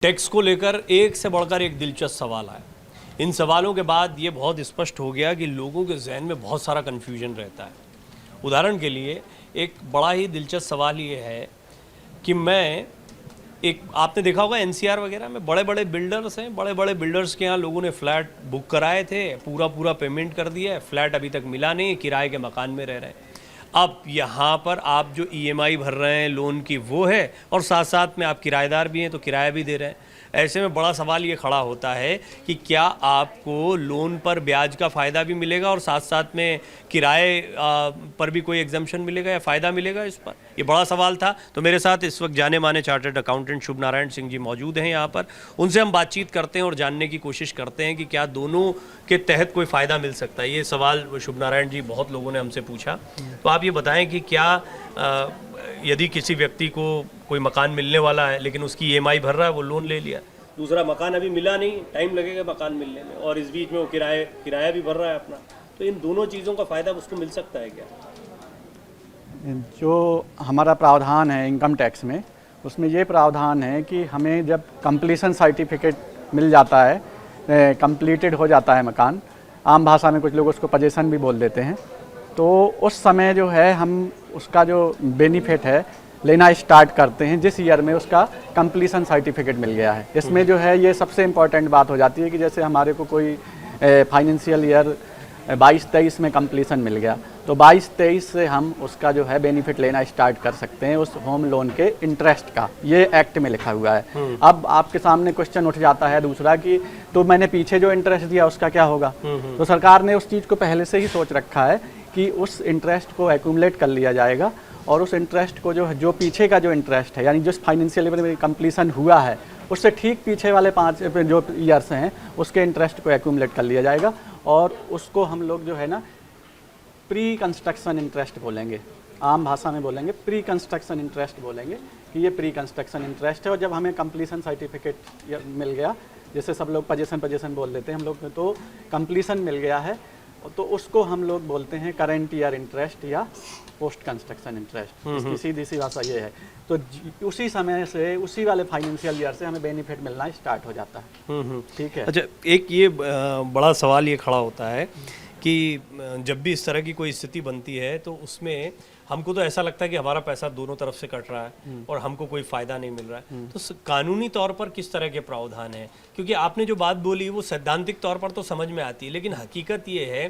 Tax को लेकर एक से बढ़कर एक दिलचस्प सवाल आया। इन सवालों के बाद ये बहुत स्पष्ट हो गया कि लोगों के जहन में बहुत सारा कन्फ्यूजन रहता है। उदाहरण के लिए एक बड़ा ही दिलचस्प सवाल ये है कि आपने देखा होगा एनसीआर वगैरह में बड़े बड़े बिल्डर्स हैं, बड़े बड़े बिल्डर्स के यहाँ लोगों ने फ्लैट बुक कराए थे, पूरा पेमेंट कर दिया है, फ्लैट अभी तक मिला नहीं, किराए के मकान में रह रहे हैं। अब यहाँ पर आप जो ईएमआई भर रहे हैं लोन की वो है, और साथ साथ में आप किराएदार भी हैं तो किराया भी दे रहे हैं। ऐसे में बड़ा सवाल ये खड़ा होता है कि क्या आपको लोन पर ब्याज का फ़ायदा भी मिलेगा और साथ साथ में किराए पर भी कोई एग्जम्पशन मिलेगा या फ़ायदा मिलेगा इस पर। ये बड़ा सवाल था। तो मेरे साथ इस वक्त जाने माने चार्टर्ड अकाउंटेंट शुभ नारायण सिंह जी मौजूद हैं यहाँ पर। उनसे हम बातचीत करते हैं और जानने की कोशिश करते हैं कि क्या दोनों के तहत कोई फ़ायदा मिल सकता है। ये सवाल शुभ नारायण जी बहुत लोगों ने हमसे पूछा, तो आप ये बताएं कि क्या यदि किसी व्यक्ति को कोई मकान मिलने वाला है लेकिन उसकी ईएमआई भर रहा है, वो लोन ले लिया, दूसरा मकान अभी मिला नहीं, टाइम लगेगा मकान मिलने में, और इस बीच में वो किराया भी भर रहा है अपना, तो इन दोनों चीज़ों का फ़ायदा उसको मिल सकता है क्या? जो हमारा प्रावधान है इनकम टैक्स में, उसमें ये प्रावधान है कि हमें जब कंप्लीशन सर्टिफिकेट मिल जाता है, कंप्लीटेड हो जाता है मकान, आम भाषा में कुछ लोग उसको पोजीशन भी बोल देते हैं, तो उस समय जो है हम उसका जो बेनिफिट है लेना स्टार्ट करते हैं जिस ईयर में उसका कंप्लीशन सर्टिफिकेट मिल गया है। इसमें जो है ये सबसे इम्पॉर्टेंट बात हो जाती है कि जैसे हमारे को कोई फाइनेंशियल ईयर 22-23 में कंप्लीशन मिल गया, तो 22-23 से हम उसका जो है बेनिफिट लेना स्टार्ट कर सकते हैं उस होम लोन के इंटरेस्ट का। ये एक्ट में लिखा हुआ है। अब आपके सामने क्वेश्चन उठ जाता है दूसरा कि तो मैंने पीछे जो इंटरेस्ट दिया उसका क्या होगा। तो सरकार ने उस चीज़ को पहले से ही सोच रखा है कि उस इंटरेस्ट को एक्यूमुलेट कर लिया जाएगा और उस इंटरेस्ट को जो पीछे का जो इंटरेस्ट है, यानी जिस फाइनेंशियल ईयर में कंप्लीशन हुआ है उससे ठीक पीछे वाले 5 जो ईयर्स हैं उसके इंटरेस्ट को एक्यूमुलेट कर लिया जाएगा, और उसको हम लोग जो है ना प्री कंस्ट्रक्शन इंटरेस्ट बोलेंगे, आम भाषा में बोलेंगे प्री कंस्ट्रक्शन इंटरेस्ट बोलेंगे कि ये प्री कंस्ट्रक्शन इंटरेस्ट है। और जब हमें कंप्लीशन सर्टिफिकेट मिल गया, जैसे सब लोग पोजीशन बोल देते हैं हम लोग, तो कंप्लीशन मिल गया है तो उसको हम लोग बोलते हैं करंट ईयर इंटरेस्ट या पोस्ट कंस्ट्रक्शन इंटरेस्ट। इसकी सीधी सी भाषा ये है। तो उसी समय से उसी वाले फाइनेंशियल ईयर से हमें बेनिफिट मिलना स्टार्ट हो जाता है। ठीक है। अच्छा, एक ये बड़ा सवाल ये खड़ा होता है कि जब भी इस तरह की कोई स्थिति बनती है तो उसमें हमको तो ऐसा लगता है कि हमारा पैसा दोनों तरफ से कट रहा है और हमको कोई फ़ायदा नहीं मिल रहा है। तो कानूनी तौर पर किस तरह के प्रावधान हैं? क्योंकि आपने जो बात बोली वो सैद्धांतिक तौर पर तो समझ में आती है, लेकिन हकीकत ये है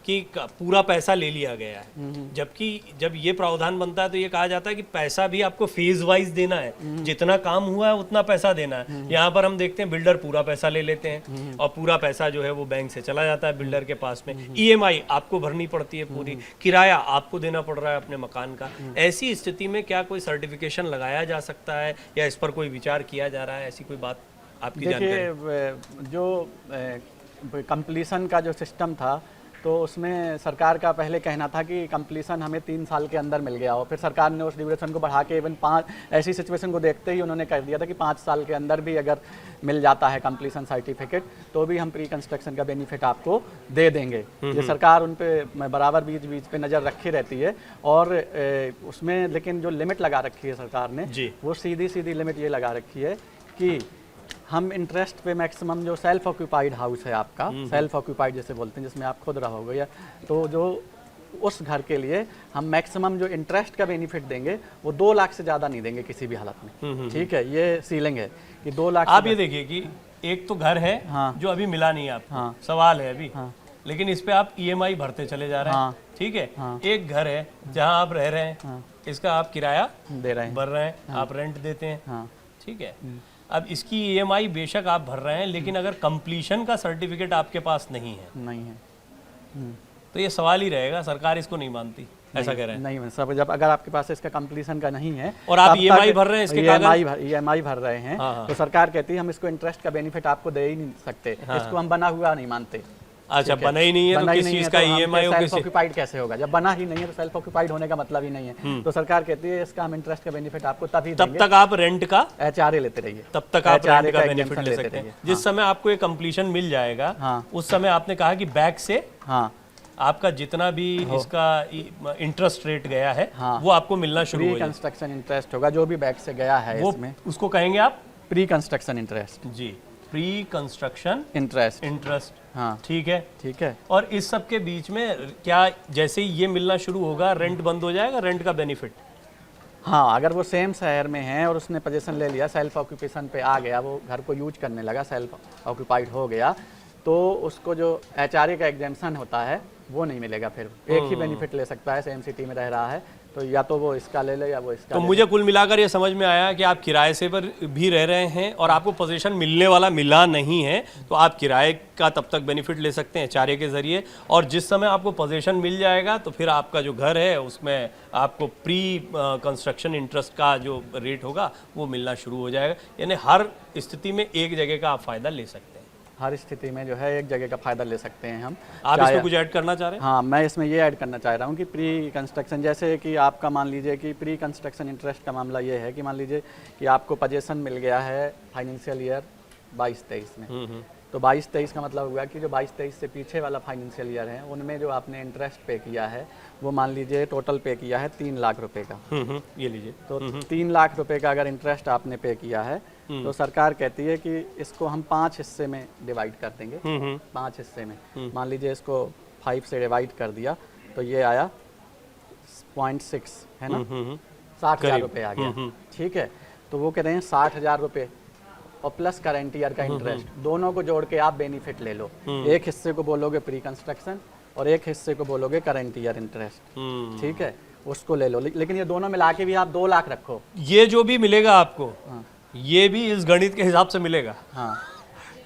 कि पूरा पैसा ले लिया गया है, जबकि जब ये प्रावधान बनता है तो ये कहा जाता है कि पैसा भी आपको फेज वाइज देना है, जितना काम हुआ है उतना पैसा देना है। यहाँ पर हम देखते हैं बिल्डर पूरा पैसा ले लेते हैं और पूरा पैसा जो है वो बैंक से चला जाता है बिल्डर के पास में। ईएमआई आपको भरनी पड़ती है पूरी, किराया आपको देना पड़ रहा है अपने मकान का। ऐसी स्थिति में क्या कोई सर्टिफिकेशन लगाया जा सकता है या इस पर कोई विचार किया जा रहा है? ऐसी कोई बात आपकी जानकारी? जो कंप्लीशन का जो सिस्टम था तो उसमें सरकार का पहले कहना था कि कंप्लीशन हमें 3 साल के अंदर मिल गया हो, फिर सरकार ने उस ड्यूरेशन को बढ़ा के इवन 5, ऐसी सिचुएशन को देखते ही उन्होंने कह दिया था कि 5 साल के अंदर भी अगर मिल जाता है कंप्लीशन सर्टिफिकेट तो भी हम प्री कंस्ट्रक्शन का बेनिफिट आपको दे देंगे। ये सरकार उन पे बराबर बीच पे नज़र रखी रहती है। और उसमें लेकिन जो लिमिट लगा रखी है सरकार ने, वो सीधी लिमिट ये लगा रखी है कि हम इंटरेस्ट पे मैक्सिमम जो सेल्फ ऑक्यूपाइड हाउस है आपका, सेल्फ ऑक्यूपाइड जैसे बोलते हैं जिसमें आप खुद रहोगे, या तो जो उस घर के लिए हम मैक्सिमम जो इंटरेस्ट का बेनिफिट देंगे वो 2 लाख से ज़्यादा नहीं देंगे किसी भी हालत में। ठीक है, ये सीलिंग है कि 2 लाख। आप ये देखिए कि एक तो घर है जो अभी मिला नहीं आपको, सवाल है अभी, लेकिन इस पे आप ईएमआई भरते चले जा रहे हैं। ठीक है, एक घर है जहाँ आप रह रहे हैं, इसका आप किराया दे रहे हैं, भर रहे हैं, आप रेंट देते हैं। ठीक है, अब इसकी ईएमआई बेशक आप भर रहे हैं, लेकिन अगर कंप्लीशन का सर्टिफिकेट आपके पास नहीं है तो ये सवाल ही रहेगा, सरकार इसको नहीं मानती, ऐसा कह रहे हैं? नहीं सब, जब अगर आपके पास इसका कंप्लीशन का नहीं है और आप ईएमआई भर रहे हैं, इसके ईएमआई भर रहे हैं, तो सरकार कहती है हम इसको इंटरेस्ट का बेनिफिट आपको दे ही नहीं सकते, इसको हम बना हुआ नहीं मानते। अच्छा, बना ही नहीं है तो किस चीज का ईएमआई सेल्फ ऑक्यूपाइड कैसे होगा? जब बना ही नहीं है तो सेल्फ ऑक्यूपाइड होने का मतलब ही नहीं है। तो सरकार कहती है इसका हम इंटरेस्ट का बेनिफिट आपको तभी देंगे, तब तक आप रेंट का एचआरए लेते रहिए, तब तक आप रेंट का बेनिफिट ले सकते हैं। जिस समय आपको ये कंप्लीशन मिल जाएगा उस समय आपने कहा कि बैंक से आपका जितना भी इसका इंटरेस्ट रेट गया है वो आपको मिलना शुरू हो जाएगा। कंस्ट्रक्शन इंटरेस्ट होगा जो भी बैंक से गया है, वो उसको कहेंगे आप प्री कंस्ट्रक्शन इंटरेस्ट। जी, प्री कंस्ट्रक्शन इंटरेस्ट। इंटरेस्ट, हाँ ठीक है। ठीक है। और इस सब के बीच में क्या जैसे ही ये मिलना शुरू होगा रेंट बंद हो जाएगा, रेंट का बेनिफिट? हाँ, अगर वो सेम शहर में है और उसने पोजीशन ले लिया, सेल्फ ऑक्यूपेशन पे आ गया, वो घर को यूज करने लगा, सेल्फ ऑक्यूपाइड हो गया, तो उसको जो HRA का एग्जेम्पशन होता है वो नहीं मिलेगा। फिर एक ही बेनिफिट ले सकता है, सेम सिटी में रह रहा है तो या तो वो इसका ले ले या वो इसका तो ले मुझे कुल मिलाकर ये समझ में आया कि आप किराए से पर भी रह रहे हैं और आपको पोजीशन मिलने वाला मिला नहीं है, तो आप किराए का तब तक बेनिफिट ले सकते हैं HRA के ज़रिए, और जिस समय आपको पोजीशन मिल जाएगा तो फिर आपका जो घर है उसमें आपको प्री कंस्ट्रक्शन इंटरेस्ट का जो रेट होगा वो मिलना शुरू हो जाएगा। यानी हर स्थिति में एक जगह का आप फ़ायदा ले सकते हैं। हर स्थिति में जो है एक जगह का फ़ायदा ले सकते हैं हम। आप इसमें कुछ ऐड करना चाह रहे हैं? हाँ, मैं इसमें ये ऐड करना चाह रहा हूँ कि प्री कंस्ट्रक्शन, जैसे कि आपका मान लीजिए कि प्री कंस्ट्रक्शन इंटरेस्ट का मामला ये है कि मान लीजिए कि आपको पोजीशन मिल गया है फाइनेंशियल ईयर 22-23 में, तो 22-23 का मतलब हुआ कि जो 22-23 से पीछे वाला फाइनेंशियल ईयर है उनमें जो आपने इंटरेस्ट पे किया है वो मान लीजिए टोटल पे किया है 3 लाख रुपए का। ये लीजिए। तो 3 लाख रुपए का अगर इंटरेस्ट आपने पे किया है तो सरकार कहती है कि इसको हम 5 हिस्से में डिवाइड कर देंगे। 5 हिस्से में मान लीजिए इसको 5 से डिवाइड कर दिया तो ये आया 0.6, है ना, 60,000 रुपये आ गया। ठीक है, तो वो कह रहे हैं 60,000 रुपये और प्लस करंट ईयर का इंटरेस्ट, दोनों को जोड़ के आप बेनिफिट ले लो। एक हिस्से को बोलोगे प्री कंस्ट्रक्शन और एक हिस्से को बोलोगे करंट ईयर इंटरेस्ट। ठीक है, उसको ले लो, लेकिन ये दोनों मिला के भी आप 2 लाख रखो। ये जो भी मिलेगा आपको ये भी इस गणित के हिसाब से मिलेगा। हाँ,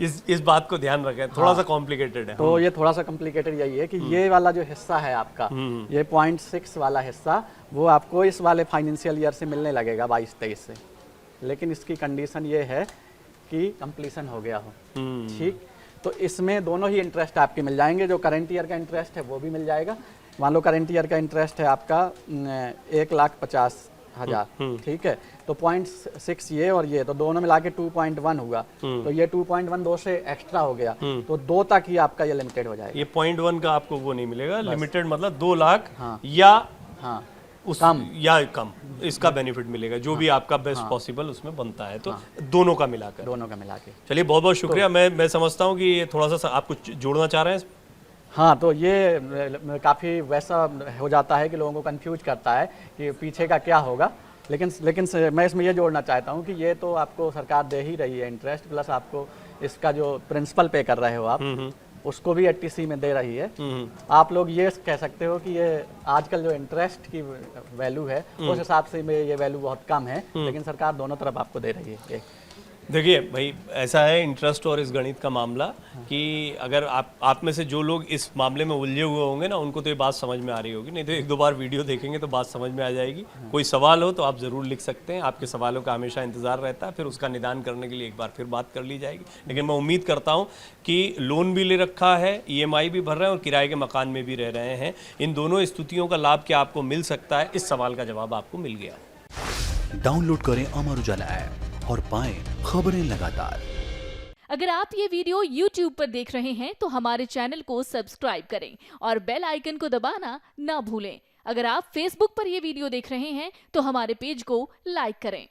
इस बात को ध्यान रखें, थोड़ा सा कॉम्प्लिकेटेड है। तो ये थोड़ा सा कॉम्प्लिकेटेड यही है कि ये वाला जो हिस्सा है आपका, ये 0.6 वाला हिस्सा वो आपको इस वाले फाइनेंशियल ईयर से मिलने लगेगा 22-23 से, लेकिन इसकी कंडीशन ये है कि कंप्लीशन हो गया हो। ठीक, तो इसमें दोनों ही इंटरेस्ट आपके मिल जाएंगे। जो करंट ईयर का इंटरेस्ट है वो भी मिल जाएगा। मान लो करंट ईयर का इंटरेस्ट है आपका 1,50,000, ठीक है, तो 0.6 ये और ये, तो दोनों मिला के 2.1 हुआ, तो ये 2.1 2 से एक्स्ट्रा हो गया, तो 2 तक ही आपका ये लिमिटेड हो जाएगा। ये 0.1 का आपको वो नहीं मिलेगा, लिमिटेड मतलब 2 लाख हाँ। या हाँ, उस कम या कम इसका बेनिफिट मिलेगा, जो भी आपका बेस्ट पॉसिबल उसमें बनता है। तो दोनों का मिलाकर, दोनों का मिला के। चलिए, बहुत बहुत शुक्रिया। मैं समझता हूँ कि ये थोड़ा सा आप कुछ जोड़ना चाह रहे हैं। हाँ, तो ये काफ़ी वैसा हो जाता है कि लोगों को कंफ्यूज करता है कि पीछे का क्या होगा, लेकिन मैं इसमें ये जोड़ना चाहता हूँ कि ये तो आपको सरकार दे ही रही है इंटरेस्ट, प्लस आपको इसका जो प्रिंसिपल पे कर रहे हो आप उसको भी 80C में दे रही है। आप लोग ये कह सकते हो कि ये आजकल जो इंटरेस्ट की वैल्यू है उस हिसाब से में ये वैल्यू बहुत कम है, लेकिन सरकार दोनों तरफ आपको दे रही है। देखिए भाई, ऐसा है इंटरेस्ट और इस गणित का मामला कि अगर आप में से जो लोग इस मामले में उलझे हुए होंगे ना, उनको तो ये बात समझ में आ रही होगी, नहीं तो 1-2 बार वीडियो देखेंगे तो बात समझ में आ जाएगी। कोई सवाल हो तो आप ज़रूर लिख सकते हैं, आपके सवालों का हमेशा इंतज़ार रहता है, फिर उसका निदान करने के लिए एक बार फिर बात कर ली जाएगी। लेकिन मैं उम्मीद करता हूँ कि लोन भी ले रखा है, EMI भी भर रहे हैं और किराए के मकान में भी रह रहे हैं, इन दोनों स्थितियों का लाभ क्या आपको मिल सकता है, इस सवाल का जवाब आपको मिल गया। डाउनलोड करें अमर उजाला ऐप और पाएं खबरें लगातार। अगर आप ये वीडियो YouTube पर देख रहे हैं तो हमारे चैनल को सब्सक्राइब करें और बेल आइकन को दबाना ना भूलें। अगर आप Facebook पर ये वीडियो देख रहे हैं तो हमारे पेज को लाइक करें।